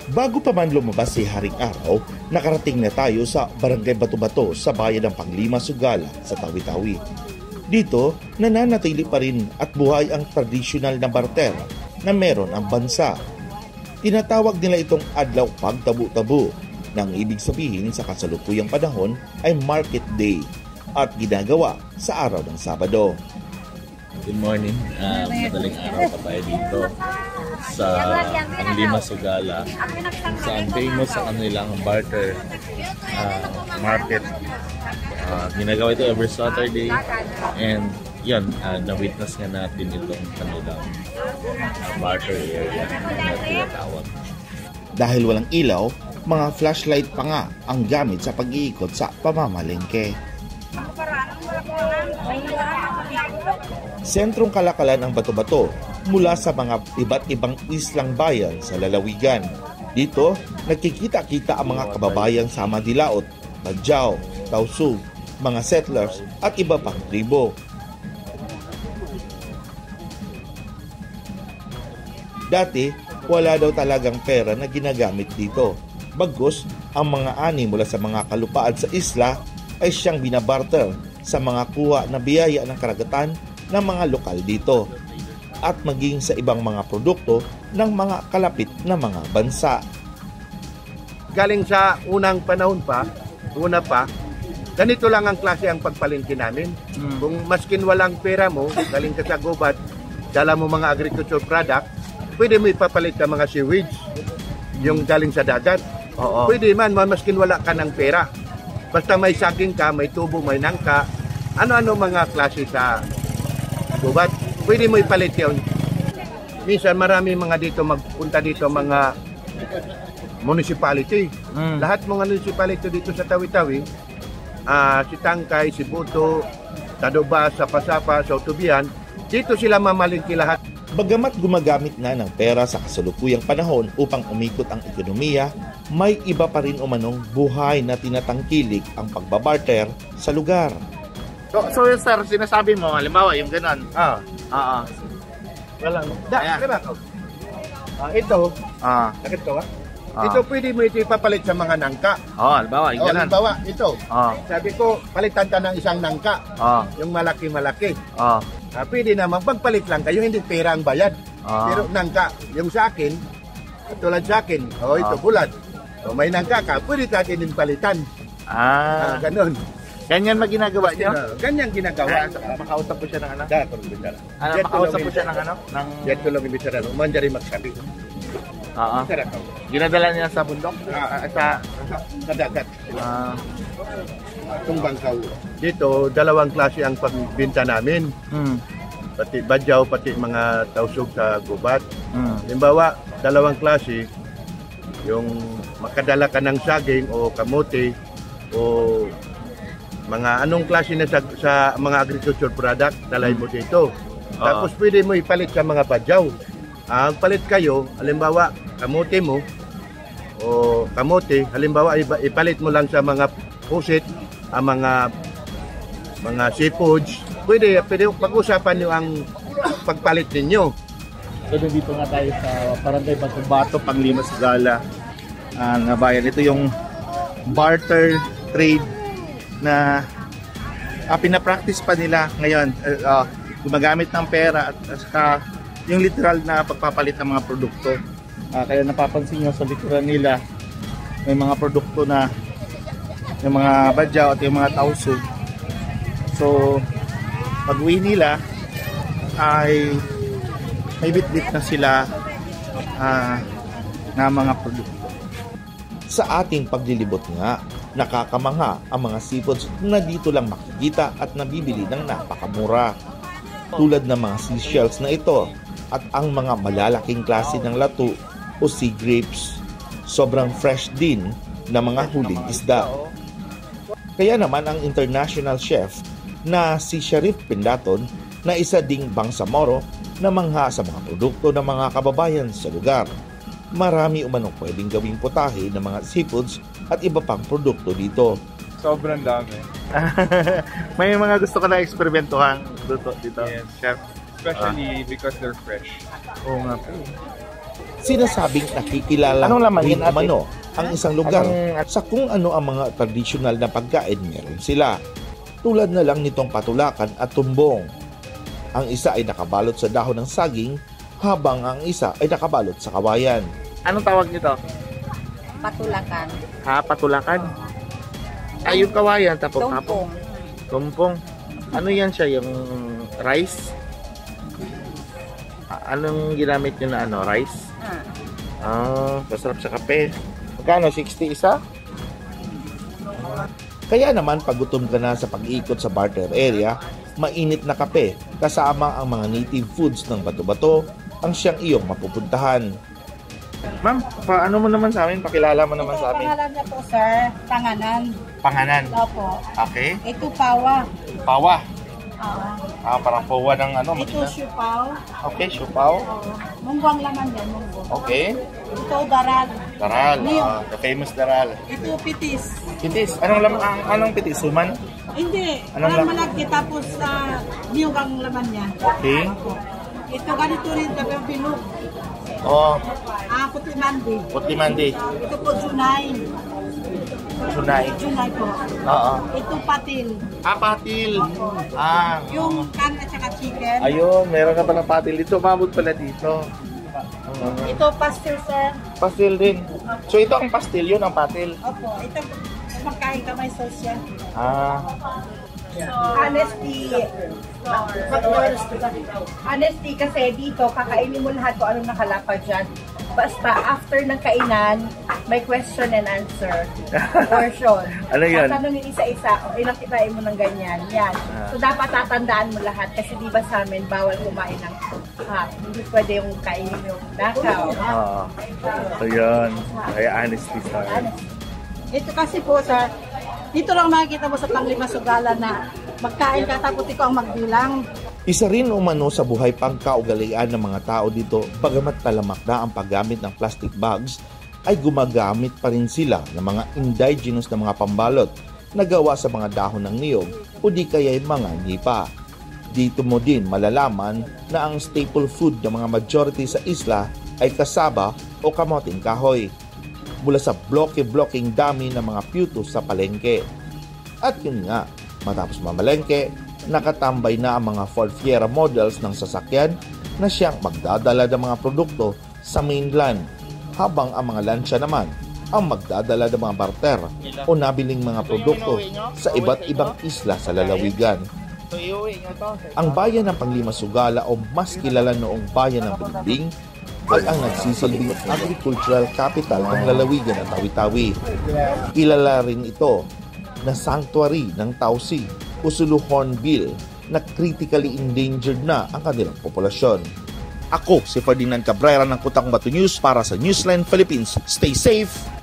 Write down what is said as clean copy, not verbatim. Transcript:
Bago pa man lumabas si Haring Araw, nakarating na tayo sa Barangay Bato-Bato sa bayan ng Panglima, Sugala sa Tawi-Tawi. Dito, nananatili pa rin at buhay ang tradisyonal na barter na meron ang bansa. Tinatawag nila itong Adlaw Pagtabu-Tabu, nang ibig sabihin sa kasalukuyang panahon ay Market Day at ginagawa sa araw ng Sabado. Good morning. Madaling araw pa tayo dito sa Panglima, Sugala. Saan famous sa kanilang barter market. Ginagawa ito every Saturday and yan, na-witness nga natin itong kanilang barter area na tinatawag. Dahil walang ilaw, mga flashlight pa nga ang gamit sa pag-iikot sa pamamalengke. Sentrong kalakalan ang Bato-Bato mula sa mga iba't ibang islang bayan sa lalawigan. Dito, nagkikita-kita ang mga kababayan sa Madilaot, Badjao, Tausug, mga settlers at iba pang tribo. Dati, wala daw talagang pera na ginagamit dito. Bagkus, ang mga ani mula sa mga kalupaan sa isla ay siyang binabarter sa mga kuha na biyaya ng karagatan ng mga lokal dito at maging sa ibang mga produkto ng mga kalapit na mga bansa. Galing sa unang panahon pa, ganito lang ang klase ang pagpalengke namin. Kung maskin walang pera mo, galing ka sa gubat, dala mo mga agriculture product, pwede mo ipapalit ng mga sewage, yung galing sa dagat. Oo. Pwede man, maskin wala ka ng pera. Basta may saging ka, may tubo, may nangka, ano-ano mga klase sa gubat, pwede mo ipalit yun. Minsan marami mga dito magpunta dito mga municipality. Lahat mga municipality dito sa Tawi-Tawi, si Tangkay, si Buto, Tadoba, Sapa-Sapa, Sautubian, dito sila mamalingki lahat. Bagamat gumagamit na ng pera sa kasalukuyang panahon upang umikot ang ekonomiya, may iba pa rin umanong buhay na tinatangkilik ang pagbabarter sa lugar. So sir, sinasabi mo, halimbawa yung ganon. Walang. Ito. Sakit ko ba? Ito pwede mo ito ipapalit sa mga nangka. Halimbawa yung ganon. Halimbawa, ito. Sabi ko, palitan ka ng isang nangka. Yung malaki-malaki. Pwede naman, pagpalit lang kayo, hindi pera ang bayad. Pero nangka, yung sa akin, tulad sa akin, ito bulat. May nangka ka, pwede ka din palitan. Ganon. Ganyan maginagawa niyo? Ganyan ginagawa. Makausap po siya ng ano? Makausap po siya ng ano? Yan ko lang ibisara. Manjari magsabi. Ginadala niya sa bundok? Sa dagat. Itong bangkaw. Dito, dalawang klase ang pagbinta namin. Pati badyaw, pati mga tausog sa gubat. Halimbawa, dalawang klase. Yung makadala ka ng saging o kamote o mga anong klase na sa mga agriculture product, dalay mo dito. Tapos pwede mo ipalit sa mga badyaw. Ang palit kayo, halimbawa, kamote mo, o kamote, halimbawa, ipalit mo lang sa mga pusit, ang mga seafoods. Pwede pag-usapan nyo ang pagpalit ninyo. So, dito nga tayo sa Barangay Bato-Bato, Panglima, Sugala. Na bayan, ito yung barter trade na pinapractice pa nila ngayon, gumagamit ng pera at saka yung literal na pagpapalit ng mga produkto. Kaya napapansin nyo sa likuran nila may mga produkto na yung mga badyaw at yung mga tausug. So pag uwi nila ay may bit-bit na sila na mga produkto. Sa ating paglilibot nga, nakakamangha ang mga seafoods na dito lang makikita at nabibili ng napakamura. Tulad ng mga seashells na ito at ang mga malalaking klase ng lato o sea grapes. Sobrang fresh din na mga huling isda. Kaya naman ang international chef na si Sharif Pindaton na isa ding bangsamoro na mangha sa mga produkto ng mga kababayan sa lugar. Marami umanong pwedeng gawing putahe ng mga seafoods at iba pang produkto dito. Sobrang dami. May mga gusto ka na eksperimentuhan dito, Yes, chef? Especially because they're fresh. Oo nga po. Sinasabing nakikilala Anong laman rin yan, ate? umano ang isang lugar Anong- sa kung ano ang mga tradisyonal na pagkain meron sila. Tulad na lang nitong patulakan at tumbong. Ang isa ay nakabalot sa dahon ng saging habang ang isa ay nakabalot sa kawayan. Anong tawag nito? Patulakan. Ha, patulakan. Ay, yung kawayan, tapos Tumpong. Tumpong. Ano yan siya, yung rice? Anong ginamit nyo na ano, rice? Masarap sa kape. Magkano, 60 isa? Kaya naman pag gutom ka na sa pag-ikot sa barter area, mainit na kape kasama ang mga native foods ng bato-bato ang siyang iyong mapupuntahan. Ma'am, paano mo naman sa amin? Pakilala mo naman sa amin. Pangalan niya po, sir. Tanganan. Panganan. Opo. Okay. Ito pawa. Pawa. Ah, Parang pawa ng ano. ito siupaw. Okay, siupaw. Mungguang laman yan, munggo. Okay. Ito daral. Daral. Niyog. The famous daral. Ito pitis. Pitis. Anong pitis? Suman? Hindi. Anong Parang laman? malaki tapos niyog ang laman niya. Okay. Opo. Ito ganito rin kami ang bilog. Oh, Puti mandi. putli mandi. Ito po junay. Sunay. Junay po. Oo. Ito patil. Patil. Yung kan at saka chicken. Ayun, meron na pala patil dito. Mabot pala dito. Ito pastil, sir. Pastil din. So ito ang pastil, yun ang patil. Opo. Ito magkain ka may sauce yan. Honesty kasi dito, kakainin mo lahat kung anong nakalapag dyan. Basta after ng kainan, may question and answer portion. Ano yun? Tatanungin isa-isa, o ilang kitain mo ng ganyan. Yan. So dapat tatandaan mo lahat kasi di ba sa amin, bawal kumain ng hot. Hindi pwede yung kainin yung nakaw. Ayun. Kaya honesty sir. Ito kasi po, sir, dito lang makikita mo sa Panglima Sugala na magkain ka tapos ikaw ang magbilang. Isa rin umano sa buhay pangkaugalian ng mga tao dito, bagamat talamak na ang paggamit ng plastic bags, ay gumagamit pa rin sila ng mga indigenous na mga pambalot na gawa sa mga dahon ng niyog o di kaya'y mga nipa. Dito mo din malalaman na ang staple food ng mga majority sa isla ay kasaba o kamoting kahoy, mula sa bloke-bloking dami ng mga piyutos sa palengke. At yun nga, matapos mamalengke, nakatambay na ang mga Folfiera models ng sasakyan na siyang magdadala ng mga produkto sa mainland, habang ang mga lansya naman ang magdadala ng mga barter o nabiling mga produkto sa iba't ibang isla sa lalawigan. Ang bayan ng Panglima Sugala o mas kilala noong bayan ng Binimbing ay ang nagsisilbing agricultural capital ng lalawigan ng Tawi-Tawi. Kilala rin ito na sanctuary ng Tausi o Sulu Hornbill na critically endangered na ang kanilang populasyon. Ako si Ferdinand Cabrera ng Kutang Bato News para sa Newsline Philippines. Stay safe!